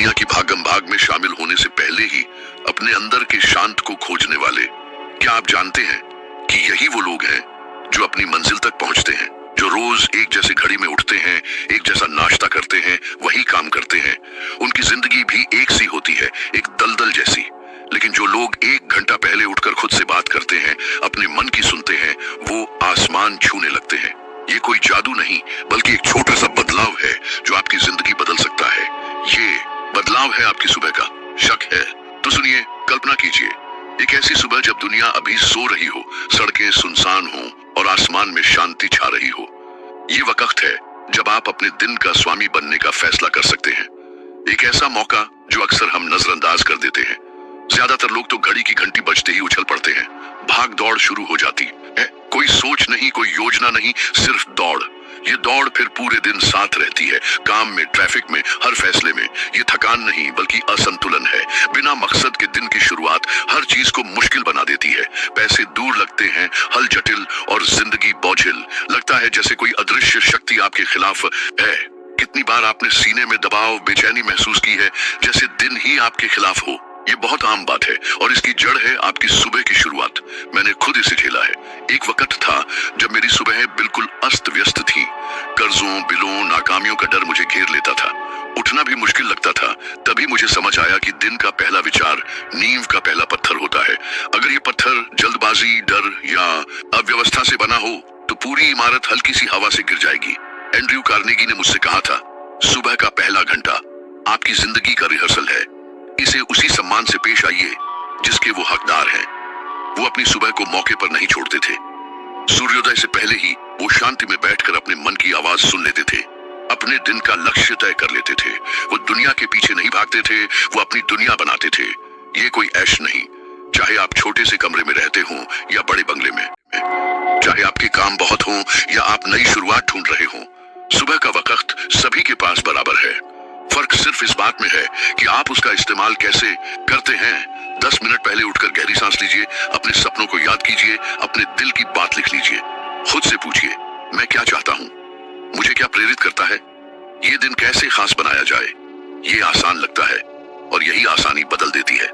दुनिया की भागम भाग में शामिल होने से पहले ही अपने अंदर के शांत को खोजने वाले। क्या आप जानते हैं कि यही वो लोग हैं जो अपनी मंजिल तक पहुंचते हैं, जो रोज एक जैसे घड़ी में उठते हैं, एक जैसा नाश्ता करते हैं, वही काम करते हैं। उनकी जिंदगी भी एक सी होती है, एक दलदल जैसी। लेकिन जो लोग एक घंटा पहले उठकर खुद से बात करते हैं, अपने मन की सुनते हैं, वो आसमान छूने लगते हैं। ये कोई जादू नहीं, बल्कि एक छोटा सा बदलाव है जो आपकी जिंदगी बदल सकता है। ये बदलाव है आपकी सुबह का। शक है तो सुनिए, कल्पना कीजिए एक ऐसी सुबह जब दुनिया अभी सो रही हो, सड़कें सुनसान हो और आसमान में शांति छा रही हो। ये वक्त है जब आप अपने दिन का स्वामी बनने का फैसला कर सकते हैं। एक ऐसा मौका जो अक्सर हम नजरअंदाज कर देते हैं। ज्यादातर लोग तो घड़ी की घंटी बजते ही उछल पड़ते हैं, भाग दौड़ शुरू हो जाती है। कोई सोच नहीं, कोई योजना नहीं, सिर्फ दौड़। ये दौड़ फिर पूरे दिन साथ रहती है, काम में, ट्रैफिक में, हर फैसले में। ये थकान नहीं बल्कि असंतुलन है। बिना मकसद के दिन की शुरुआत हर चीज को मुश्किल बना देती है। पैसे दूर लगते हैं, हल जटिल और जिंदगी बोझिल। लगता है जैसे कोई अदृश्य शक्ति आपके खिलाफ है। कितनी बार आपने सीने में दबाव, बेचैनी महसूस की है, जैसे दिन ही आपके खिलाफ हो। ये बहुत आम बात है और इसकी जड़ है आपकी सुबह की शुरुआत। मैंने खुद इसे झेला है। एक वक्त था जब मेरी सुबह बिल्कुल अस्त व्यस्त थी। कर्जों, बिलों, नाकामियों का डर मुझे घेर लेता था। उठना भी मुश्किल लगता था। तभी मुझे समझ आया कि दिन का पहला विचार नींव का पहला पत्थर होता है। अगर ये पत्थर जल्दबाजी, डर या अव्यवस्था से बना हो तो पूरी इमारत हल्की सी हवा से गिर जाएगी। एंड्रयू कार्नेगी ने मुझसे कहा था, सुबह का पहला घंटा आपकी जिंदगी का रिहर्सल है। इसे उसी सम्मान से पेश आइए जिसके वो हकदार हैं। वो अपनी सुबह को मौके पर नहीं छोड़ते थे। सूर्योदय से पहले ही वो शांति में बैठकर अपने मन की आवाज सुन लेते थे, अपने दिन का लक्ष्य तय कर लेते थे। वो दुनिया के पीछे नहीं भागते थे, वो अपनी दुनिया बनाते थे। ये कोई ऐश नहीं, चाहे आप छोटे से कमरे में रहते हो या बड़े बंगले में, चाहे आपके काम बहुत हो या आप नई शुरुआत ढूंढ रहे हो। सुबह का वक्त सभी के पास बराबर है। फर्क सिर्फ इस बात में है कि आप उसका इस्तेमाल कैसे करते हैं। 10 मिनट पहले उठकर गहरी सांस लीजिए, अपने सपनों को याद कीजिए, अपने दिल की बात लिख लीजिए। खुद से पूछिए, मैं क्या चाहता हूँ, मुझे क्या प्रेरित करता है, ये दिन कैसे खास बनाया जाए। ये आसान लगता है और यही आसानी बदल देती है।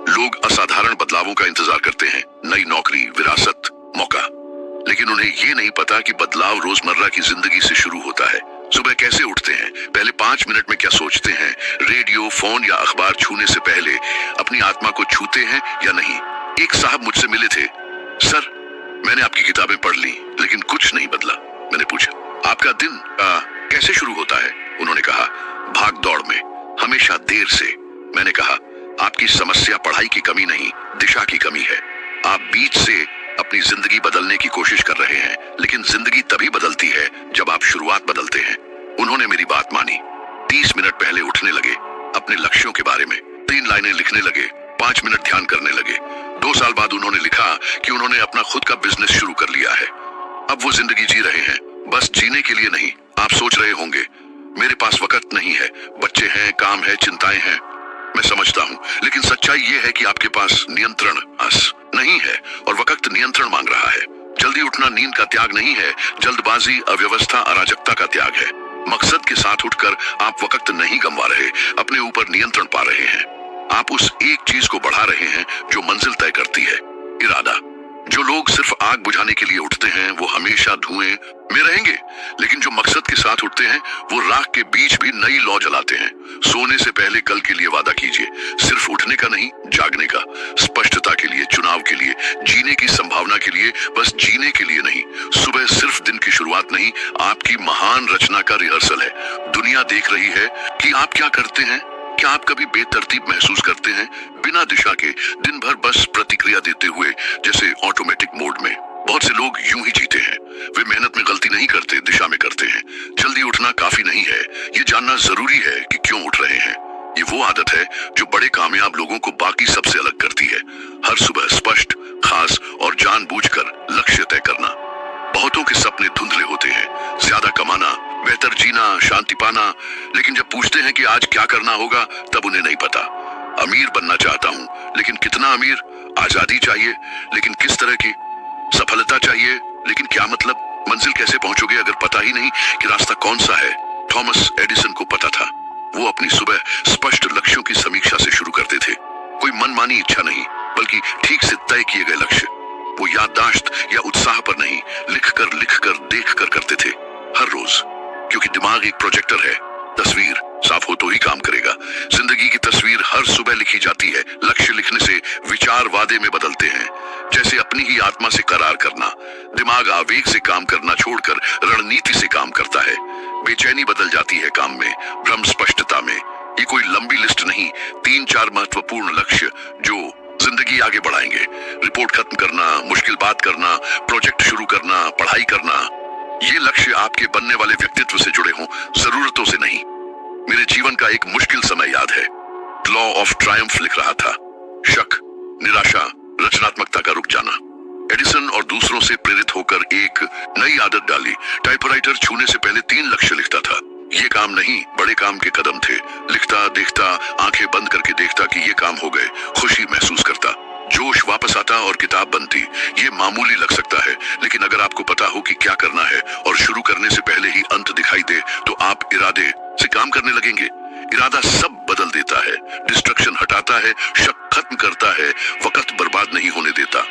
लोग असाधारण बदलावों का इंतजार करते हैं, नई नौकरी, विरासत, मौका, लेकिन उन्हें ये नहीं पता कि बदलाव रोजमर्रा की जिंदगी से शुरू होता है। सुबह कैसे उठते हैं, पहले 5 मिनट में क्या सोचते हैं, रेडियो, फोन या अखबार छूने से पहले अपनी आत्मा को छूते हैं या नहीं। एक साहब मुझसे मिले थे, सर मैंने आपकी किताबें पढ़ ली लेकिन कुछ नहीं बदला। मैंने पूछा, आपका दिन कैसे शुरू होता है? उन्होंने कहा, भाग दौड़ में, हमेशा देर से। मैंने कहा, आपकी समस्या पढ़ाई की कमी नहीं, दिशा की कमी है। आप बीच से अपनी जिंदगी बदलने की कोशिश कर रहे हैं, लेकिन जिंदगी तभी बदलती है जब आप शुरुआत बदलते हैं। उन्होंने मेरी बात मानी। 30 मिनट पहले उठने लगे, अपने लक्ष्यों के बारे में 3 लाइनें लिखने लगे, 5 मिनट ध्यान करने लगे। 2 साल बाद उन्होंने लिखा कि उन्होंने अपना खुद का बिजनेस शुरू कर लिया है। अब वो जिंदगी जी रहे हैं, बस जीने के लिए नहीं। आप सोच रहे होंगे, मेरे पास वक्त नहीं है, बच्चे हैं, काम है, चिंताएं हैं। मैं समझता हूँ, लेकिन सच्चाई ये है कि आपके पास नियंत्रण नहीं है और वक्त नियंत्रण मांग रहा है। जल्दी उठना नींद का त्याग नहीं है, जल्दबाजी, अव्यवस्था, अराजकता का त्याग है। मकसद के साथ उठकर आप वक्त नहीं गंवा रहे, अपने ऊपर नियंत्रण पा रहे हैं। आप उस एक चीज को बढ़ा रहे हैं जो मंजिल तय करती है, इरादा। जो लोग सिर्फ आग बुझाने के लिए उठते हैं वो हमेशा धुएं में रहेंगे, लेकिन जो मकसद के साथ उठते हैं वो राख के बीच भी नई लौ जलाते हैं। सोने से पहले कल के लिए वादा कीजिए, सिर्फ उठने का नहीं, जागने का, स्पष्टता के लिए, चुनाव के लिए, जीने की संभावना के लिए, बस जीने के लिए नहीं। सुबह सिर्फ दिन की शुरुआत नहीं, आपकी महान रचना का रिहर्सल है। दुनिया देख रही है कि आप क्या करते हैं। क्या आप कभी बेतरतीब महसूस करते हैं, बिना दिशा के, दिन भर बस प्रतिक्रिया देते हुए, जैसे ऑटोमेटिक मोड में? बहुत से लोग यूं ही जीते हैं। वे मेहनत में गलती नहीं करते, दिशा में करते हैं। जल्दी उठना काफी नहीं है, ये जानना जरूरी है कि क्यों उठ रहे हैं। ये वो आदत है जो बड़े कामयाब लोगों को बाकी सबसे अलग करती है। हर सुबह स्पष्ट, खास और जानबूझकर लक्ष्य तय करना। बहुतों के सपने धुंधले होते हैं, ज्यादा कमाना, बेहतर जीना, शांति पाना, लेकिन जब पूछते हैं कि आज क्या करना होगा तब उन्हें नहीं पता। अमीर बनना चाहता हूँ, लेकिन कितना अमीर? आजादी चाहिए, लेकिन किस तरह की? सफलता चाहिए, लेकिन क्या मतलब? मंजिल कैसे पहुंचोगे अगर पता ही नहीं कि रास्ता कौन सा है? थॉमस एडिसन को पता था, वो अपनी सुबह स्पष्ट लक्ष्यों की समीक्षा से शुरू करते थे। कोई मनमानी इच्छा नहीं, बल्कि ठीक से तय किए गए लक्ष्य। वो याददाश्त या उत्साह पर नहीं, लिखकर देखकर करते थे हर रोज। क्योंकि दिमाग एक प्रोजेक्टर है, तस्वीर साफ हो तो ही काम करेगा। जिंदगी की तस्वीर हर सुबह लिखी जाती है। लक्ष्य लिखने से विचार वादे में बदलते हैं। जैसे अपनी ही आत्मा से करार करना। दिमाग आवेग से काम करना छोड़कर रणनीति से काम करता है। बेचैनी बदल जाती है काम में, भ्रम स्पष्टता में। ये कोई लंबी लिस्ट नहीं, 3-4 महत्वपूर्ण लक्ष्य जो जिंदगी आगे बढ़ाएंगे। रिपोर्ट खत्म करना, मुश्किल बात करना, प्रोजेक्ट शुरू करना, पढ़ाई करना। ये लक्ष्य आपके बनने वाले व्यक्तित्व से जुड़े हों, जरूरतों से नहीं। मेरे जीवन का एक मुश्किल समय याद है। लॉ ऑफ ट्रायम्फ लिख रहा था। शक, निराशा, रचनात्मकता का रुक जाना। एडिसन और दूसरों से प्रेरित होकर एक नई आदत डाली। टाइपराइटर छूने से पहले 3 लक्ष्य लिखता था। ये काम नहीं, बड़े काम के कदम थे। लिखता, देखता, आंखें बंद करके देखता कि ये काम हो गए, खुशी महसूस करता, जोश वापस आता और किताब बनती। ये मामूली लग सकता है, लेकिन अगर आपको पता हो कि क्या करना है और शुरू करने से पहले ही अंत दिखाई दे, तो आप इरादे से काम करने लगेंगे। इरादा सब बदल देता है, डिस्ट्रक्शन हटाता है, शक खत्म करता है, वक्त बर्बाद नहीं होने देता।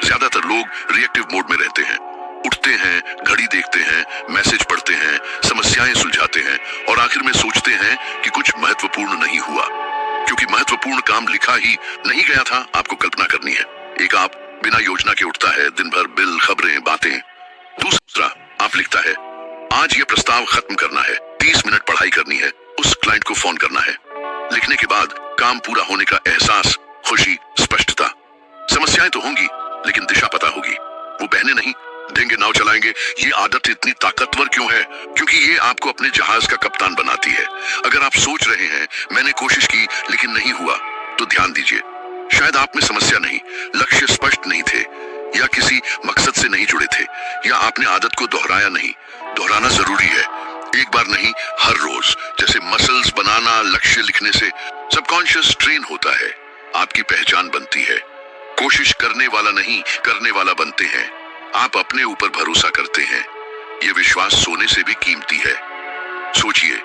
ज्यादातर लोग रिएक्टिव मोड में रहते हैं। उठते हैं, घड़ी देखते हैं, मैसेज पढ़ते हैं, समस्याएं सुलझाते हैं और आखिर में सोचते हैं कि कुछ महत्वपूर्ण नहीं हुआ। क्योंकि महत्वपूर्ण काम लिखा ही नहीं गया था, आपको कल्पना करनी है। एक आप बिना योजना के उठता है, दिन भर बिल, खबरें, बातें। दूसरा आप लिखता है, आज ये प्रस्ताव खत्म करना है, 30 मिनट पढ़ाई करनी है, उस क्लाइंट को फोन करना है। लिखने के बाद काम पूरा होने का एहसास, खुशी, स्पष्टता। समस्याएं तो होंगी, लेकिन दिशा पता होगी। वो बहने नहीं देंगे, नाव चलाएंगे। ये आदत इतनी ताकतवर क्यों है? क्योंकि ये आपको अपने जहाज का कप्तान बनाती है। अगर आप सोच रहे हैं मैंने कोशिश की लेकिन नहीं हुआ, तो ध्यान दीजिए, शायद आप में समस्या नहीं, लक्ष्य स्पष्ट नहीं थे, या किसी मकसद से नहीं जुड़े थे, या आपने आदत को दोहराया नहीं। दोहराना जरूरी है, एक बार नहीं, हर रोज। जैसे मसल्स बनाना, लक्ष्य लिखने से सबकॉन्शियस ट्रेन होता है, आपकी पहचान बनती है। कोशिश करने वाला नहीं, करने वाला बनते हैं। आप अपने ऊपर भरोसा करते हैं। यह विश्वास सोने से भी कीमती है। सोचिए,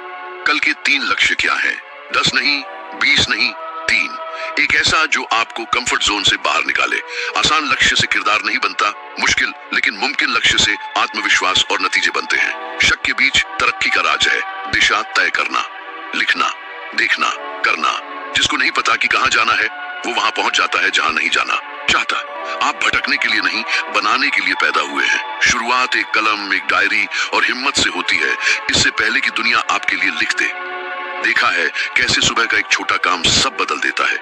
कल के 3 लक्ष्य क्या हैं? 10 नहीं, 20 नहीं, 3। एक ऐसा जो आपको कंफर्ट जोन से बाहर निकाले। आसान लक्ष्य से किरदार नहीं बनता, मुश्किल लेकिन मुमकिन लक्ष्य से आत्मविश्वास और नतीजे बनते हैं। शक के बीच तरक्की का राज है। दिशा तय करना, लिखना, देखना, करना। जिसको नहीं पता कि कहां जाना है, वो वहां पहुंच जाता है जहां नहीं जाना चाहता। आप भटकने के लिए नहीं, बनाने के लिए पैदा हुए हैं। शुरुआत एक कलम, एक डायरी और हिम्मत से होती है, इससे पहले कि दुनिया आपके लिए लिख दे। देखा है कैसे सुबह का एक छोटा काम सब बदल देता है।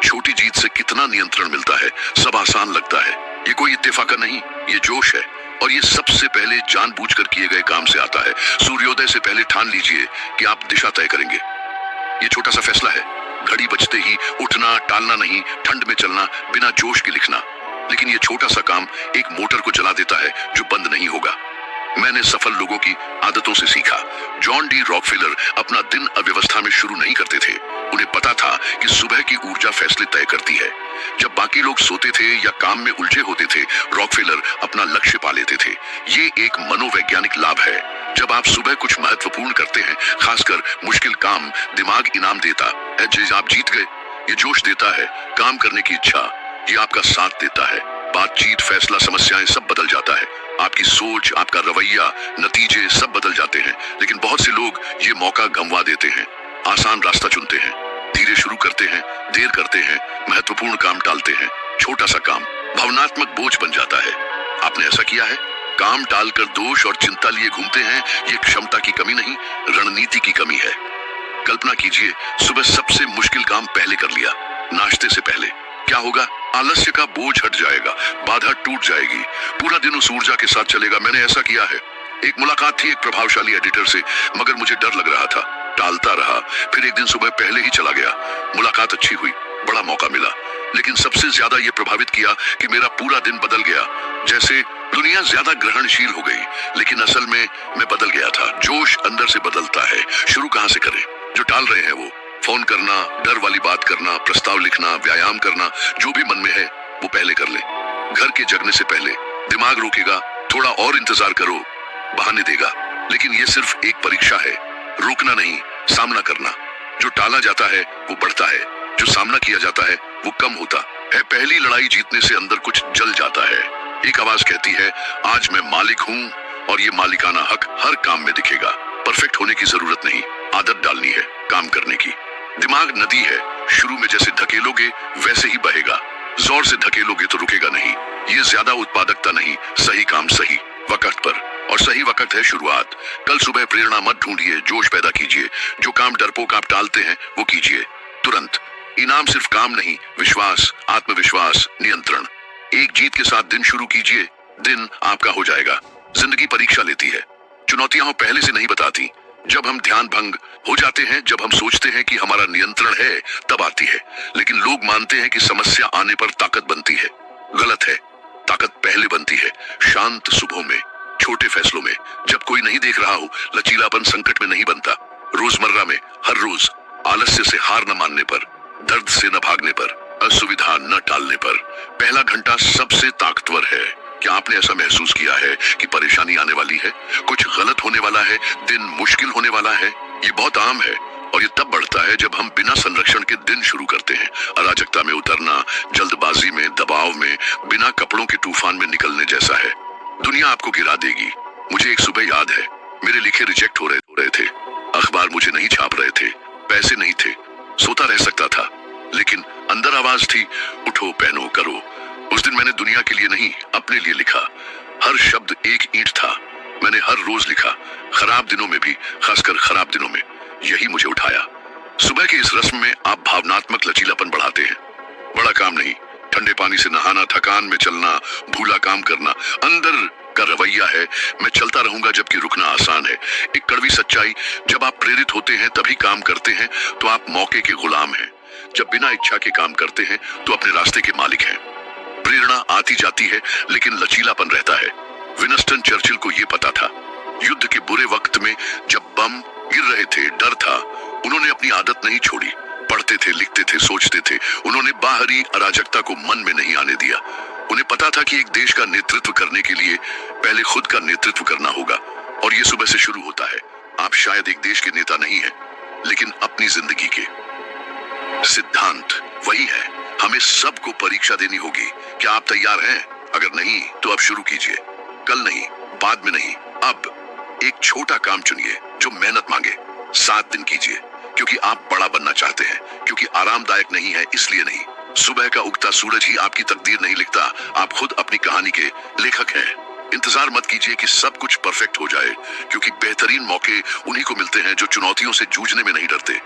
छोटी जीत से कितना नियंत्रण मिलता है, सब आसान लगता है। ये कोई इत्तेफाक नहीं, ये जोश है। और ये सबसे पहले जानबूझकर किए गए काम से आता है। सूर्योदय से पहले ठान लीजिए कि आप दिशा तय करेंगे। ये छोटा सा फैसला है, घड़ी बजते ही उठना, टालना नहीं, ठंड में चलना, बिना जोश के लिखना। लेकिन ये छोटा सा काम एक मोटर को जला देता है जो बंद नहीं होगा। मैंने सफल लोगों की आदतों से सीखा। जॉन डी रॉकफेलर अपना दिन अव्यवस्था में शुरू नहीं करते थे। उन्हें पता था कि सुबह की ऊर्जा फैसले तय करती है। जब बाकी लोग सोते थे या काम में उलझे होते थे, रॉकफेलर अपना लक्ष्य पा लेते थे। ये एक मनोवैज्ञानिक लाभ है। जब आप सुबह कुछ महत्वपूर्ण करते हैं, खासकर मुश्किल काम, दिमाग इनाम देता है। जैसे आप जीत गए, ये जोश देता है। काम करने की इच्छा, ये आपका साथ देता है। बातचीत, फैसला, समस्याएं सब बदल जाता है। आपकी सोच, आपका रवैया, नतीजे सब बदल जाते हैं। लेकिन बहुत से लोग ये मौका गंवा देते हैं। आसान रास्ता चुनते हैं, धीरे शुरू करते हैं, देर करते हैं, महत्वपूर्ण काम टालते हैं। छोटा सा काम भावनात्मक बोझ बन जाता है। आपने ऐसा किया है? काम टालकर दोष और चिंता लिए घूमते हैं। ये क्षमता की कमी नहीं, रणनीति की कमी है। कल्पना कीजिए, सुबह सबसे मुश्किल काम पहले कर लिया, नाश्ते से पहले। क्या होगा? आलस्य का बोझ हट जाएगा, बाधा टूट जाएगी, पूरा दिन उस ऊर्जा के साथ चलेगा। मैंने ऐसा किया है। एक मुलाकात थी एक प्रभावशाली एडिटर से, मगर मुझे डर लग रहा था, टालता रहा। फिर एक दिन सुबह पहले ही चला गया। मुलाकात अच्छी हुई, बड़ा मौका मिला। लेकिन सबसे ज्यादा ये प्रभावित किया कि मेरा पूरा दिन बदल गया। जैसे दुनिया ज्यादा ग्रहणशील हो गई, लेकिन असल में मैं बदल गया था। जोश अंदर से बदलता है। शुरू कहां से करें? जो टाल रहे हैं वो फोन करना, डर वाली बात करना, प्रस्ताव लिखना, व्यायाम करना, जो भी मन में है वो पहले कर ले। घर के जगने से पहले दिमाग रोकेगा, थोड़ा और इंतजार करो, बहाने देगा। लेकिन ये सिर्फ एक परीक्षा है, रुकना नहीं, सामना करना। जो टाला जाता है वो बढ़ता है, जो सामना किया जाता है वो कम होता है। पहली लड़ाई जीतने से अंदर कुछ जल जाता है। एक आवाज कहती है, आज मैं मालिक हूँ और ये मालिकाना हक हर काम में दिखेगा। परफेक्ट होने की जरूरत नहीं, आदत डालनी है काम करने की। दिमाग नदी है, शुरू में जैसे धकेलोगे वैसे ही बहेगा। जोर से धकेलोगे तो रुकेगा नहीं। ये ज्यादा उत्पादकता नहीं, सही काम सही वक्त पर, और सही वक्त है शुरुआत। कल सुबह प्रेरणा मत ढूंढिए, जोश पैदा कीजिए। जो काम डरपोक आप टालते हैं वो कीजिए तुरंत। इनाम सिर्फ काम नहीं, विश्वास, आत्मविश्वास, नियंत्रण। एक जीत के साथ दिन शुरू कीजिए, दिन आपका हो जाएगा। जिंदगी परीक्षा लेती है। चुनौतियां पहले से नहीं बताती। जब हम ध्यान भंग हो जाते हैं, जब हम सोचते हैं कि हमारा नियंत्रण है, तब आती है। लेकिन लोग मानते हैं कि समस्या आने पर ताकत बनती है। गलत है। ताकत पहले बनती है शांत सुबह में, छोटे फैसलों में, जब कोई नहीं देख रहा हो। लचीलापन संकट में नहीं बनता, रोजमर्रा में, हर रोज। आलस्य से हार न मानने पर, दर्द से न भागने पर, असुविधा न टालने पर। पहला घंटा सबसे ताकतवर है। क्या आपने ऐसा महसूस किया है कि परेशानी आने वाली है, कुछ गलत होने वाला है, दिन मुश्किल होने वाला है? ये बहुत आम है, और ये तब बढ़ता है जब हम बिना संरक्षण के दिन शुरू करते हैं। अराजकता में उतरना, जल्दबाजी में, दबाव में, बिना कपड़ों के तूफान में निकलने जैसा है। दुनिया आपको गिरा देगी। मुझे एक सुबह याद है, मेरे लिखे रिजेक्ट हो रहे थे। अखबार मुझे नहीं छाप रहे थे, पैसे नहीं थे, सोता रह सकता था, लेकिन अंदर आवाज थी, उठो, पहनो, करो। उस दिन मैंने दुनिया के लिए नहीं, अपने लिए लिखा। हर शब्द एक ईंट था। मैंने हर रोज लिखा, खराब दिनों में भी, खासकर खराब दिनों में। यही मुझे उठाया। सुबह के इस रस्म में आप भावनात्मक लचीलापन बढ़ाते हैं। बड़ा काम नहीं, ठंडे पानी से नहाना, थकान में चलना, भूला काम करना। अंदर का रवैया है, मैं चलता रहूंगा जबकि रुकना आसान है। एक कड़वी सच्चाई, जब आप प्रेरित होते हैं तभी काम करते हैं तो आप मौके के गुलाम हैं। जब बिना इच्छा के काम करते हैं तो अपने रास्ते के मालिक हैं। प्रेरणा आती जाती है, लेकिन लचीलापन रहता है। विंस्टन चर्चिल को यह पता था। युद्ध के बुरे वक्त में जब बम गिर रहे थे, डर था, उन्होंने अपनी आदत नहीं छोड़ी। पढ़ते थे, लिखते थे, सोचते थे। उन्होंने बाहरी अराजकता को मन में नहीं आने दिया। उन्हें पता था कि एक देश का नेतृत्व करने के लिए पहले खुद का नेतृत्व करना होगा, और ये सुबह से शुरू होता है। आप शायद एक देश के नेता नहीं हैं, लेकिन अपनी जिंदगी के। सिद्धांत वही है, हमें सबको परीक्षा देनी होगी। क्या आप तैयार हैं? अगर नहीं तो अब शुरू कीजिए। कल नहीं, बाद में नहीं, अब। एक छोटा काम चुनिए जो मेहनत मांगे। 7 दिन कीजिए, क्योंकि आप बड़ा बनना चाहते हैं, क्योंकि आरामदायक नहीं है इसलिए नहीं। सुबह का उगता सूरज ही आपकी तकदीर नहीं लिखता, आप खुद अपनी कहानी के लेखक हैं। इंतजार मत कीजिए कि सब कुछ परफेक्ट हो जाए, क्योंकि बेहतरीन मौके उन्हीं को मिलते हैं जो चुनौतियों से जूझने में नहीं डरते।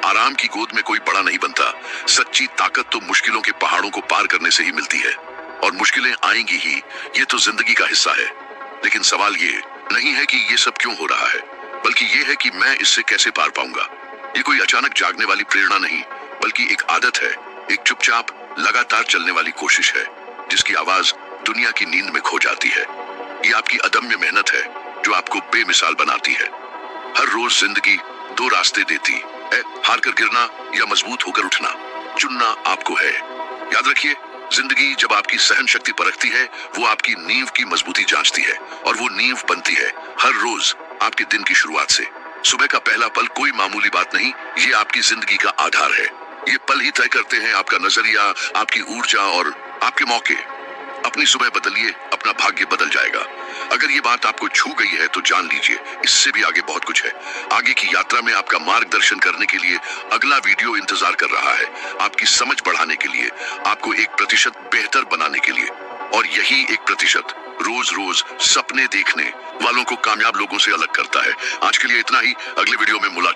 आराम की गोद में कोई बड़ा नहीं बनता। सच्ची ताकत तो मुश्किलों के पहाड़ों को पार करने से ही मिलती है, और मुश्किलें आएंगी ही, ये तो जिंदगी का हिस्सा है। लेकिन सवाल ये नहीं है कि ये सब क्यों हो रहा है, बल्कि ये है कि मैं इससे कैसे पार पाऊंगा। ये कोई अचानक जागने वाली प्रेरणा नहीं, बल्कि एक आदत है, एक चुपचाप लगातार चलने वाली कोशिश है, जिसकी आवाज दुनिया की नींद में खो जाती है। ये आपकी अदम्य मेहनत है जो आपको बेमिसाल बनाती है। हर रोज जिंदगी 2 रास्ते देती है, हार कर गिरना या मजबूत होकर उठना। चुनना आपको है। याद रखिए, जिंदगी जब आपकी सहन शक्ति परखती है, वो आपकी नींव की मजबूती जांचती है, और वो नींव बनती है हर रोज आपके दिन की शुरुआत से। सुबह का पहला पल कोई मामूली बात नहीं, ये आपकी जिंदगी का आधार है। ये पल ही तय करते हैं आपका नजरिया, आपकी ऊर्जा और आपके मौके। अपनी सुबह बदलिए, अपना भाग्य बदल जाएगा। अगर ये बात आपको छू गई है तो जान लीजिए, इससे भी आगे बहुत कुछ है। आगे की यात्रा में आपका मार्गदर्शन करने के लिए अगला वीडियो इंतजार कर रहा है, आपकी समझ बढ़ाने के लिए, आपको 1% बेहतर बनाने के लिए। और यही 1% रोज रोज सपने देखने वालों को कामयाब लोगों से अलग करता है। आज के लिए इतना ही, अगले वीडियो में मुलाकात।